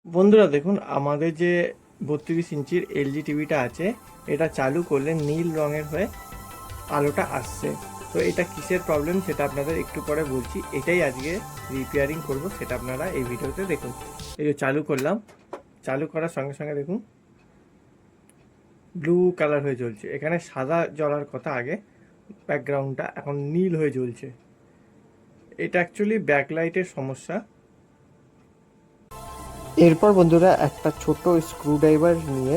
বন্ধুরা দেখুন, আমাদের যে 32 ইঞ্চির এলজি টিভিটা আছে, এটা চালু করলে নীল রঙের হয়ে আলোটা আসছে। তো এটা কিসের প্রবলেম সেটা আপনাদের একটু পরে বলছি। এটাই আজকে রিপেয়ারিং করব, সেটা আপনারা এই ভিডিওতে দেখুন। এই যে চালু করলাম, চালু করার সঙ্গে সঙ্গে দেখুন ব্লু কালার হয়ে জ্বলছে। এখানে সাদা জ্বলার কথা আগে, ব্যাকগ্রাউন্ডটা এখন নীল হয়ে জ্বলছে। এটা অ্যাকচুয়ালি ব্যাকলাইটের সমস্যা। এরপর বন্ধুরা একটা ছোট স্ক্রুড্রাইভার নিয়ে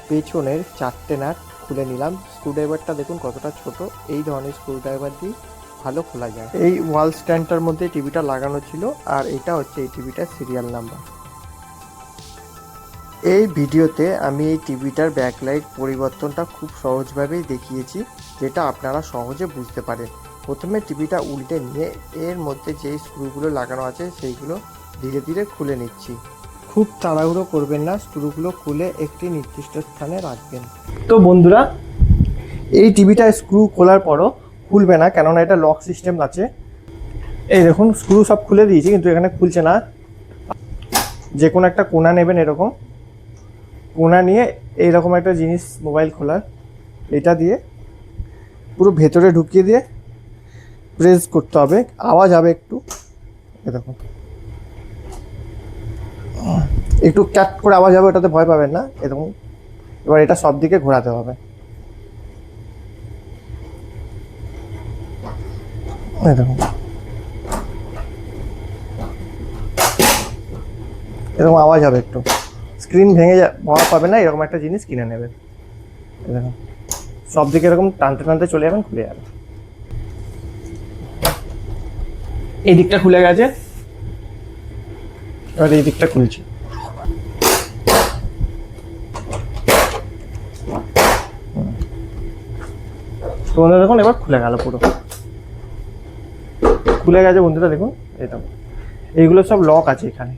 পেছনের 4টে নাট খুলে নিলাম। স্ক্রুড্রাইভারটা দেখুন কতটা ছোট, এই ধরনের স্ক্রুড্রাইভার দিয়ে ভালো খোলা যায়। এই ওয়াল স্ট্যান্ডটার মধ্যে টিভিটা লাগানো ছিল, আর এটা হচ্ছে এই টিভিটার সিরিয়াল নাম্বার। এই ভিডিওতে আমি এই টিভিটার ব্যাকলাইট পরিবর্তনটা খুব সহজভাবেই দেখিয়েছি, যেটা আপনারা সহজে বুঝতে পারেন। প্রথমে টিভিটা উল্টে নিয়ে এর মধ্যে যেই স্ক্রুগুলো লাগানো আছে সেইগুলো ধীরে ধীরে খুলে নিচ্ছি। খুব তাড়াহুড়ো করবেন না, স্ক্রুগুলো খুলে একটি নির্দিষ্ট স্থানে রাখবেন। তো বন্ধুরা, এই টিভিটা স্ক্রু খোলার পরও খুলবে না, কেননা এটা লক সিস্টেম আছে। এই দেখুন স্ক্রু সব খুলে দিয়েছি, কিন্তু এখানে খুলছে না। যে কোনো একটা কোণা নেবেন, এরকম কোণা নিয়ে এইরকম একটা জিনিস মোবাইল খোলার, এটা দিয়ে পুরো ভেতরে ঢুকিয়ে দিয়ে প্রেস করতে হবে। আওয়াজ হবে একটু, এ দেখুন একটু ক্যাট করে আওয়াজ হবে, ওটাতে ভয় পাবেন না। এরকম এবার এটা সব দিকে ঘোরাতে হবে। দেখুন এরকম আওয়াজ হবে একটু, স্ক্রিন ভেঙে ভয় পাবে না। এরকম একটা জিনিস কিনে নেবেন। দেখুন সব দিকে এরকম টানতে টানতে চলে যাবেন, খুলে যাবে। এই দিকটা খুলে গেছে, এবার এই দিকটা খুলছি। বন্ধুরা দেখুন এবার খুলে গেল, পুরো খুলে গেছে বন্ধুরা দেখুন। এটা এইগুলো সব লক আছে এখানে,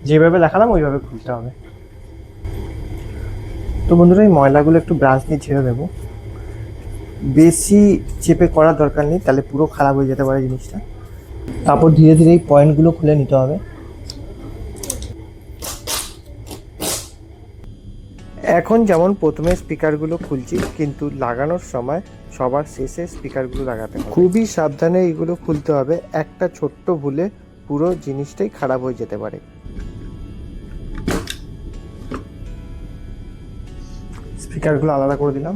যেভাবে দেখালাম ওইভাবে খুলতে হবে। তো বন্ধুরা এই ময়লাগুলো একটু ব্রাশ দিয়ে ছেড়ে দেবো, বেশি চেপে করার দরকার নেই, তাহলে পুরো খারাপ হয়ে যেতে পারে জিনিসটা। তারপর ধীরে ধীরে এই পয়েন্টগুলো খুলে নিতে হবে। এখন যেমন প্রথমে স্পিকারগুলো খুলছি, কিন্তু লাগানোর সময় সবার শেষে স্পিকারগুলো লাগাতে হবে। খুবই সাবধানে এইগুলো খুলতে হবে, একটা ছোট্ট ভুলে পুরো জিনিসটাই খারাপ হয়ে যেতে পারে। স্পিকারগুলো আলাদা করে দিলাম।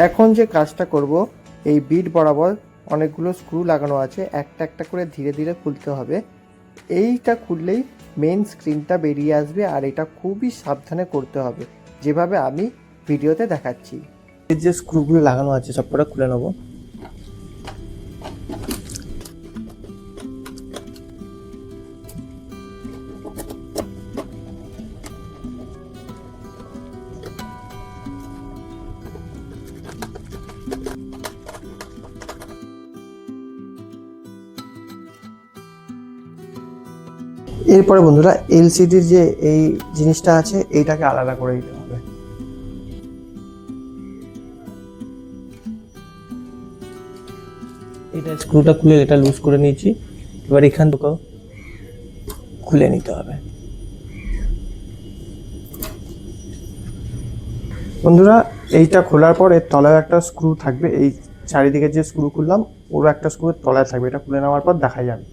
এখন যে কাজটা করব, এই বিট বরাবর অনেকগুলো স্ক্রু লাগানো আছে, একটা একটা করে ধীরে ধীরে খুলতে হবে। এইটা খুললেই মেন স্ক্রিনটা বেরিয়ে আসবে, আর এটা খুবই সাবধানে করতে হবে, যেভাবে আমি ভিডিওতে দেখাচ্ছি। এই যে স্ক্রুগুলো লাগানো আছে সবকটা খুলে নেবো। এরপরে বন্ধুরা এলসিডির যে এই জিনিসটা আছে, এইটাকে আলাদা করে দিতে হবে। এটা স্ক্রুটা খুলে এটা লুজ করে নিয়েছি, এবার এখান থেকে খুলে নিতে হবে। বন্ধুরা এইটা খোলার পর এর তলায় একটা স্ক্রু থাকবে, এই চারিদিকে যে স্ক্রু খুললাম ওর একটা স্ক্রু তলায় থাকবে, এটা খুলে নেওয়ার পর দেখা যাবে।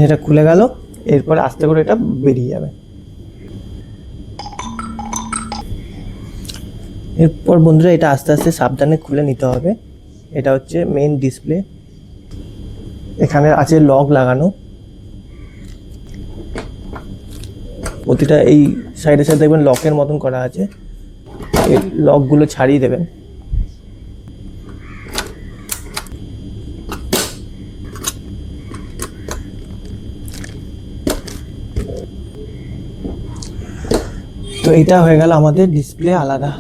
এটা খুলে গেল, এরপরে আস্তে করে এটা বেরিয়ে যাবে। এরপর বন্ধুরা এটা আস্তে আস্তে সাবধানে খুলে নিতে হবে। এটা হচ্ছে মেইন ডিসপ্লে, এখানে আছে লক লাগানো। প্রতিটা এই সাইডে সাইডে দেখবেন লকের মতন করা আছে, এই লকগুলো ছাড়িয়ে দেবেন। তো এটা হয়ে গেল আমাদের ডিসপ্লে আলাদা।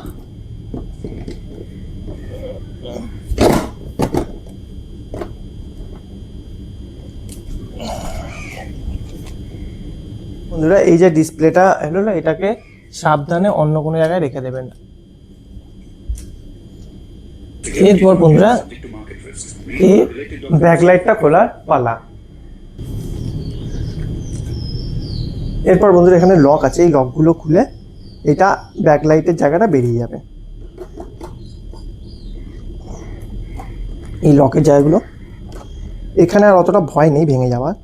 বন্ধুরা এই যে ডিসপ্লেটা হলো না, এটাকে সাবধানে অন্য কোনো জায়গায় রেখে দেবেন। এরপর বন্ধুরা এই ব্যাকলাইটটা খোলার পালা। এরপর বন্ধুরা এখানে লক আছে, এই লকগুলো খুলে এটা ব্যাকলাইটের জায়গাটা বেরিয়ে যাবে। এই লকের জায়গাগুলো এখানে আর অতটা ভয় নেই ভেঙে যাওয়ার।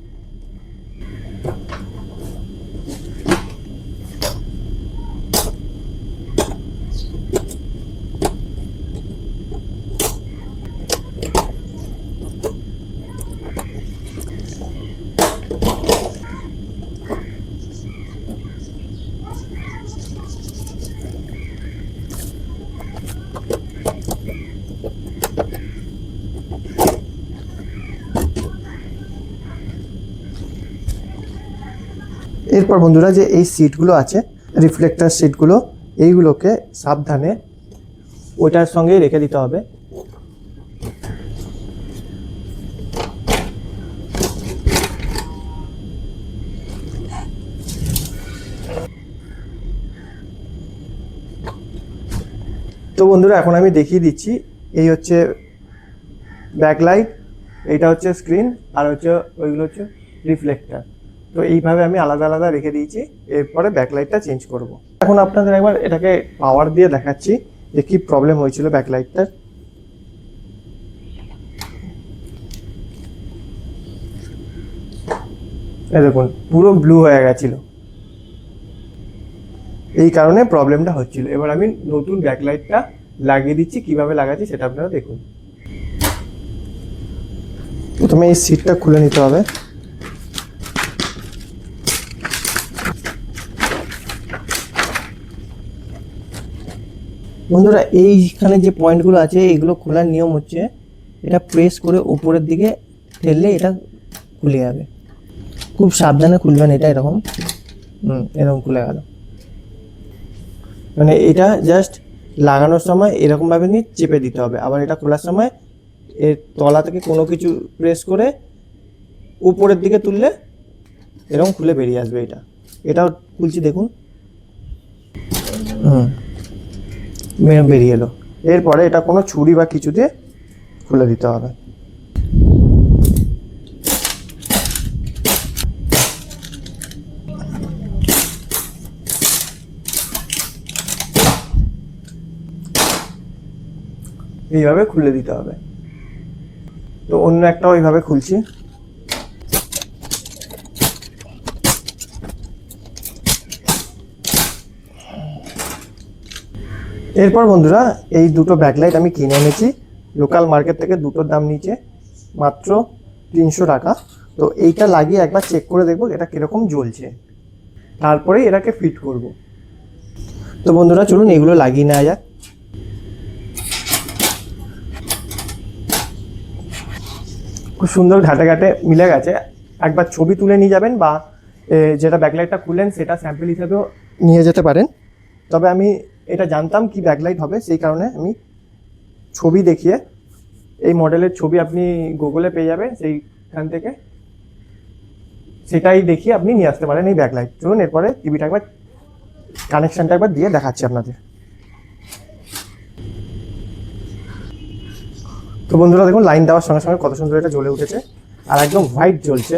এরপর বন্ধুরা যে এই সিটগুলো আছে, রিফ্লেক্টার সিটগুলো, এইগুলোকে সাবধানে ওইটার সঙ্গেই রেখে দিতে হবে। তো বন্ধুরা এখন আমি দেখিয়ে দিচ্ছি, এই হচ্ছে ব্যাকলাইট, এইটা হচ্ছে স্ক্রিন, আর হচ্ছে ওইগুলো হচ্ছে রিফ্লেক্টার। তো এইভাবে আমি আলাদা আলাদা রেখে দিয়েছি। এরপরে ব্যাকলাইটটা চেঞ্জ করব। এখন আপনাদের একবার এটাকে পাওয়ার দিয়ে দেখাচ্ছি যে কি প্রবলেম হয়েছিল ব্যাকলাইটটার। এই দেখুন পুরো ব্লু হয়ে গেছিল, এই কারণে প্রবলেমটা হচ্ছিল। এবার আমি নতুন ব্যাকলাইটটা লাগিয়ে দিচ্ছি, কিভাবে লাগাচ্ছি সেটা আপনারা দেখুন। প্রথমে এই সিটটা খুলে নিতে হবে। বন্ধুরা এইখানে যে পয়েন্টগুলো আছে এগুলো খোলার নিয়ম হচ্ছে এটা প্রেস করে উপরের দিকে ঠেললে এটা খুলে যাবে। খুব সাবধানে খুলবেন এটা, এরকম এরকম খুলে গেল। মানে এটা জাস্ট লাগানোর সময় এরকমভাবে নিয়ে চেপে দিতে হবে, আবার এটা খোলার সময় এর তলা থেকে কোনো কিছু প্রেস করে উপরের দিকে তুললে এরকম খুলে বেরিয়ে আসবে। এটাও খুলছি দেখুন, বেরিয়ে এলো। এরপরে এটা কোনো ছুরি বা কিছু দিয়ে খুলে দিতে হবে। এইভাবে খুলে দিতে হবে। তো অন্য একটা ওইভাবে খুলছি। এরপর বন্ধুরা এই দুটো ব্যাকলাইট আমি কিনে এনেছি লোকাল মার্কেট থেকে। দুটোর দাম নিচে মাত্র 300 টাকা। তো এইটা লাগিয়ে একবার চেক করে দেখবো এটা কীরকম জ্বলছে, তারপরেই এটাকে ফিট করব। তো বন্ধুরা চলুন এগুলো লাগিয়ে নেওয়া যাক। খুব সুন্দর ঘাটে ঘাটে মিলে গেছে। একবার ছবি তুলে নিয়ে যাবেন, বা যেটা ব্যাকলাইটটা খুললেন সেটা স্যাম্পল হিসাবেও নিয়ে যেতে পারেন। তবে আমি এটা জানতাম কি ব্যাকলাইট হবে, সেই কারণে আমি ছবি দেখিয়ে, এই মডেলের ছবি আপনি গুগলে পেয়ে যাবেন, সেইখান থেকে সেটাই দেখিয়ে আপনি নিয়ে আসতে পারেন এই ব্যাকলাইট। চলুন এরপরে টিভিটা একবার কানেকশানটা একবার দিয়ে দেখাচ্ছি আপনাদের। তো বন্ধুরা দেখুন লাইন দেওয়ার সঙ্গে সঙ্গে কত সুন্দর এটা জ্বলে উঠেছে, আর একদম হোয়াইট জ্বলছে।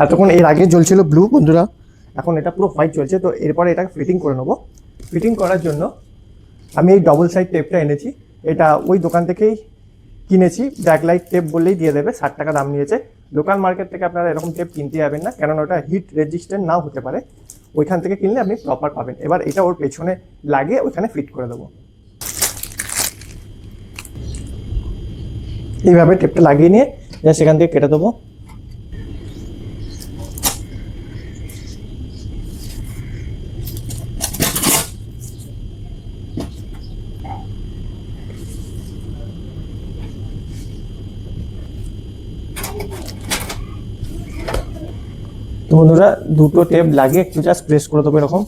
এতক্ষণ এর আগে জ্বলছিল ব্লু বন্ধুরা, এখন এটা পুরো হোয়াইট জ্বলছে। তো এরপরে এটাকে ফিটিং করে নেবো। ফিটিং করার জন্য আমি এই ডবল সাইড টেপটা এনেছি। এটা ওই দোকান থেকেই কিনেছি, ব্যাকলাইট টেপ বললেই দিয়ে দেবে, 60 টাকা দাম নিয়েছে। লোকাল মার্কেট থেকে আপনারা এরকম টেপ কিনতে যাবেন না, কেননা ওটা হিট রেজিস্ট্যান্ট নাও হতে পারে। ওইখান থেকে কিনলে আপনি প্রপার পাবেন। এবার এটা ওর পেছনে লাগিয়ে ওইখানে ফিট করে দেবো। এইভাবে টেপটা লাগিয়ে নিয়ে সেখান থেকে কেটে দেবো। তো বন্ধুরা দুটো টেপ লাগিয়ে একটু জাস্ট প্রেস করে দেবো এরকম।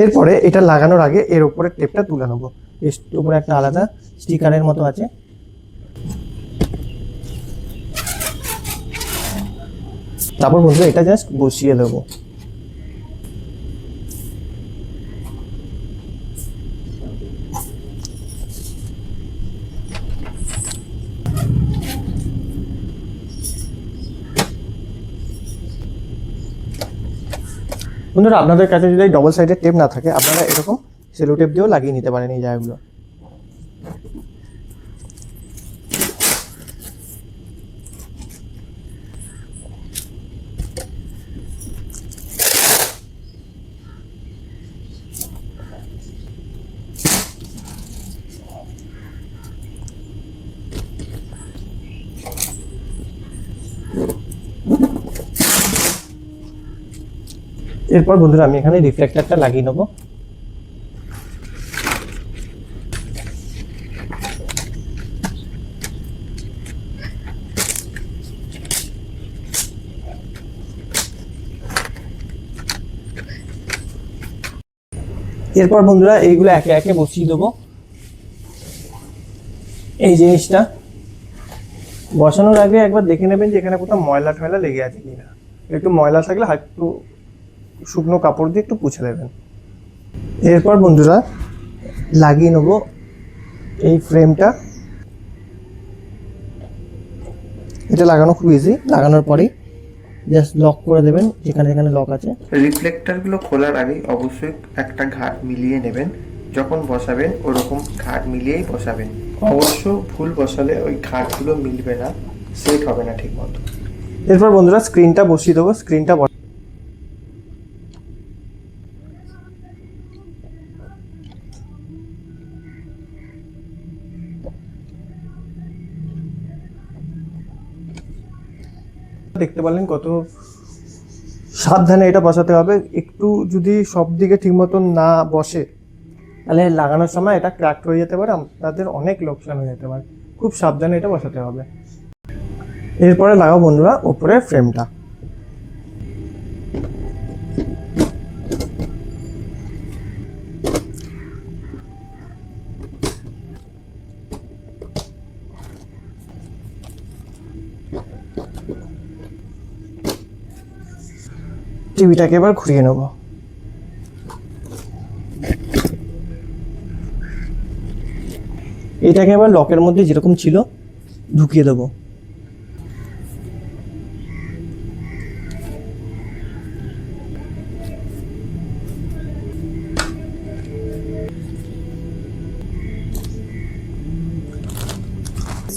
এরপরে এটা লাগানোর আগে এর উপরে টেপটা তুলে নেবো। এর উপরে একটা আলাদা স্টিকারের মতো আছে, তারপর বন্ধুরা এটা জাস্ট বসিয়ে দেবো। বন্ধুরা আপনাদের কাছে যদি ডবল সাইডের টেপ না থাকে আপনারা এরকম সেলো টেপ দিয়েও লাগিয়ে নিতে পারেন এই জায়গাগুলো। এরপর বন্ধুরা আমি এখানে রিফ্লেক্টরটা লাগিয়ে নেবো। এরপর বন্ধুরা এইগুলো একে একে বসিয়ে দেবো। এই জিনিসটা বসানোর আগে একবার দেখে নেবেন যে এখানে কোথাও ময়লা টয়লা লেগে আছে কিনা। একটু ময়লা থাকলে একটু শুকনো কাপড় দিয়ে একটু পুছে দেবেন। এরপর বন্ধুরা লাগিয়ে নেবো এই ফ্রেমটা। এটা লাগানো খুব ইজি। লাগানোর পরেই জাস্ট লক করে দেবেন যেখানে যেখানে লক আছে। রিফ্লেক্টরগুলো খোলার আগে অবশ্যই একটা ঘাট মিলিয়ে নেবেন। যখন বসাবেন ওরকম ঘাট মিলিয়েই বসাবেন। অবশ্য ভুল বসালে ওই ঘাটগুলো মিলবে না, সেট হবে না ঠিক মতো। এরপর বন্ধুরা স্ক্রিনটা বসিয়ে দেবো। স্ক্রিনটা দেখতে পারলেন কত সাবধানে এটা বসাতে হবে। একটু যদি সব দিকে ঠিক মতন না বসে তাহলে লাগানোর সময় এটা ক্র্যাক হয়ে যেতে পারে, তাদের অনেক লোকসান হয়ে যেতে পারে। খুব সাবধানে এটা বসাতে হবে। এরপরে লাগাও বন্ধুরা উপরে ফ্রেমটা। টিভিটাকে এবার ঘুরিয়ে নেব। এটাকে এবার লকের মধ্যে যেরকম ছিল ঢুকিয়ে দেবো।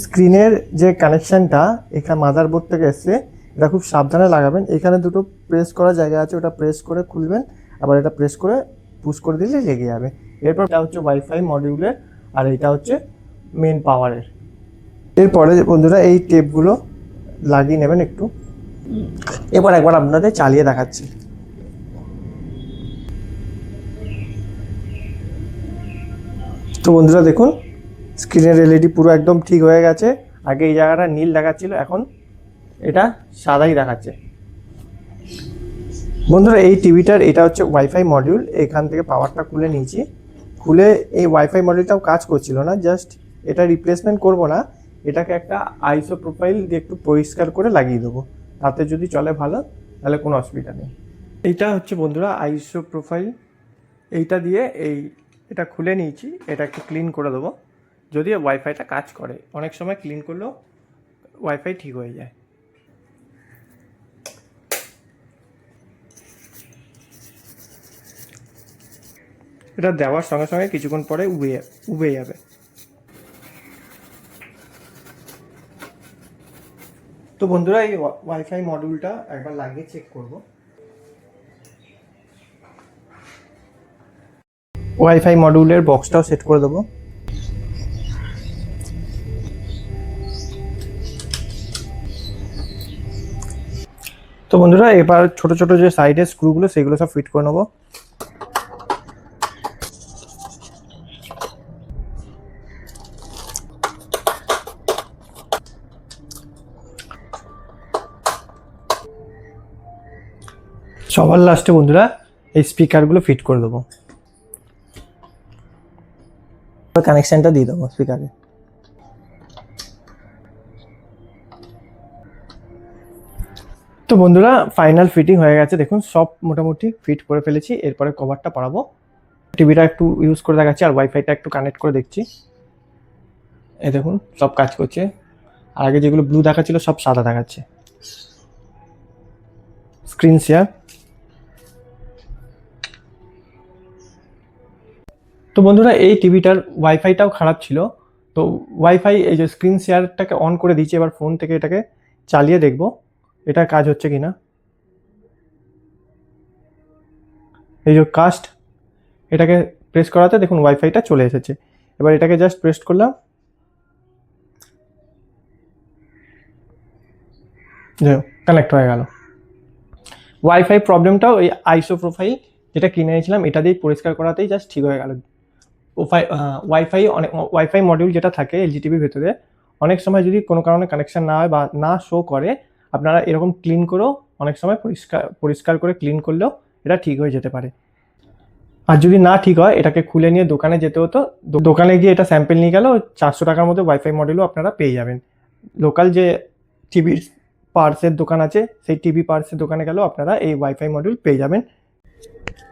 স্ক্রিনের যে কানেকশনটা এখানে মাদারবোর্ড থেকে এসছে, এটা খুব সাবধানে লাগাবেন। এখানে দুটো প্রেস করা জায়গা আছে, ওটা প্রেস করে খুলবেন, আবার এটা প্রেস করে পুশ করে দিলে লেগে যাবে। এরপর এটা হচ্ছে ওয়াইফাই মডিউলের, আর এটা হচ্ছে মেন পাওয়ারের। এরপরে বন্ধুরা এই টেপগুলো লাগিয়ে নেবেন একটু। এবার একবার আপনাদের চালিয়ে দেখাচ্ছি। তো বন্ধুরা দেখুন স্ক্রিনের এলইডি পুরো একদম ঠিক হয়ে গেছে। আগে এই জায়গাটা নীল দেখাচ্ছিল, এখন এটা সাদাই দেখাচ্ছে। বন্ধুরা এই টিভিটার এটা হচ্ছে ওয়াইফাই মডিউল। এখান থেকে পাওয়ারটা খুলে নিয়েছি। খুলে এই ওয়াইফাই মডিউলটাও কাজ করছিল না, জাস্ট এটা রিপ্লেসমেন্ট করব না, এটাকে একটা আইসো প্রোফাইল দিয়ে একটু পরিষ্কার করে লাগিয়ে দেবো। তাতে যদি চলে ভালো, তাহলে কোনো অসুবিধা নেই। এইটা হচ্ছে বন্ধুরা আইসো প্রোফাইল। এইটা দিয়ে এটা খুলে নিয়েছি, এটা একটু ক্লিন করে দেবো। যদি ওয়াইফাইটা কাজ করে, অনেক সময় ক্লিন করলেও ওয়াইফাই ঠিক হয়ে যায়। এটা দেওয়ার সঙ্গে সঙ্গে কিছুক্ষণ পরে উবে যাবে। তো বন্ধুরা এই ওয়াইফাই মডিউলটা একবার লাগিয়ে চেক করব। ওয়াইফাই মডিউলের বক্সটাও সেট করে দেবো। তো বন্ধুরা এবার ছোট ছোট যে সাইডের স্ক্রুগুলো সেগুলো সব ফিট করে নেবো। সবার লাস্টে বন্ধুরা এই স্পিকারগুলো ফিট করে দেবো। কানেকশনটা দিয়ে দেবো স্পিকারে। তো বন্ধুরা ফাইনাল ফিটিং হয়ে গেছে, দেখুন সব মোটামুটি ফিট করে ফেলেছি। এরপরে কভারটা পরাবো। টিভিটা একটু ইউজ করে দেখাচ্ছি আর ওয়াইফাইটা একটু কানেক্ট করে দেখছি। এই দেখুন সব কাজ করছে। আর আগে যেগুলো ব্লু দেখাচ্ছিল সব সাদা দেখাচ্ছে। Screen share. তো বন্ধুরা এই টিভিটার ওয়াইফাইটাও খারাপ ছিল, তো ওয়াইফাই এই যে স্ক্রিন শেয়ারটাকে অন করে দিয়েছি। এবার ফোন থেকে এটাকে চালিয়ে দেখব এটা কাজ হচ্ছে কিনা। এই যে কাস্ট, এটাকে প্রেস করাতে দেখুন ওয়াইফাইটা চলে এসেছে। এবার এটাকে জাস্ট প্রেস করলাম, কানেক্ট হয়ে গেল। ওয়াইফাই প্রবলেমটাও এই আইসো প্রোফাইল যেটা কিনেছিলাম এটা দিয়ে পরিষ্কার করাতেই জাস্ট ঠিক হয়ে গেল। ওয়াইফাই মডিউল যেটা থাকে এলজিটিভির ভেতরে, অনেক সময় যদি কোনো কারণে কানেকশন না হয় বা না শো করে, আপনারা এরকম ক্লিন করেও অনেক সময় পরিষ্কার করে ক্লিন করলেও এটা ঠিক হয়ে যেতে পারে। আর যদি না ঠিক হয় এটাকে খুলে নিয়ে দোকানে যেতে হতো। দোকানে গিয়ে এটা স্যাম্পল নিয়ে গেলেও 400 টাকার মধ্যে ওয়াইফাই মডেলও আপনারা পেয়ে যাবেন। লোকাল যে টিভির পার্টসের দোকান আছে সেই টিভি পার্টসের দোকানে গেলেও আপনারা এই ওয়াইফাই মডিউল পেয়ে যাবেন।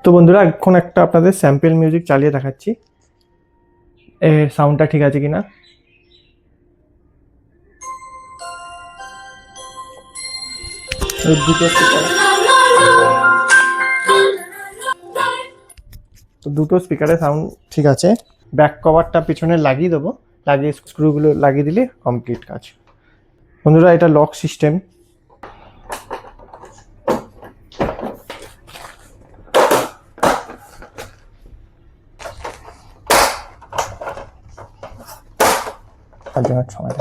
তো বন্ধুরা এখন একটা আপনাদের স্যাম্পল মিউজিক চালিয়ে দেখাচ্ছি, এর সাউন্ডটা ঠিক আছে কিনা। দুটো স্পিকার, তো দুটো স্পিকারের সাউন্ড ঠিক আছে। ব্যাক কভারটা পিছনে লাগিয়ে দেবো, লাগিয়ে স্ক্রুগুলো লাগিয়ে দিলে কমপ্লিট কাজ। বন্ধুরা এটা লক সিস্টেম। সময়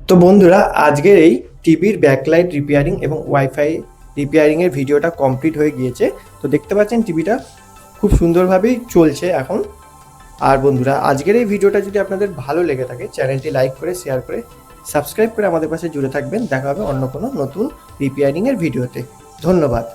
তো বন্ধুরা আজকের এই টিভির ব্যাকলাইট রিপেয়ারিং এবং ওয়াইফাই রিপেয়ারিংয়ের ভিডিওটা কমপ্লিট হয়ে গিয়েছে। তো দেখতে পাচ্ছেন টিভিটা খুব সুন্দরভাবেই চলছে এখন। আর বন্ধুরা আজকের এই ভিডিওটা যদি আপনাদের ভালো লেগে থাকে চ্যানেলটি লাইক করে শেয়ার করে সাবস্ক্রাইব করে আমাদের পাশে জুড়ে থাকবেন। দেখা হবে অন্য কোনো নতুন রিপেয়ারিংয়ের ভিডিওতে। ধন্যবাদ।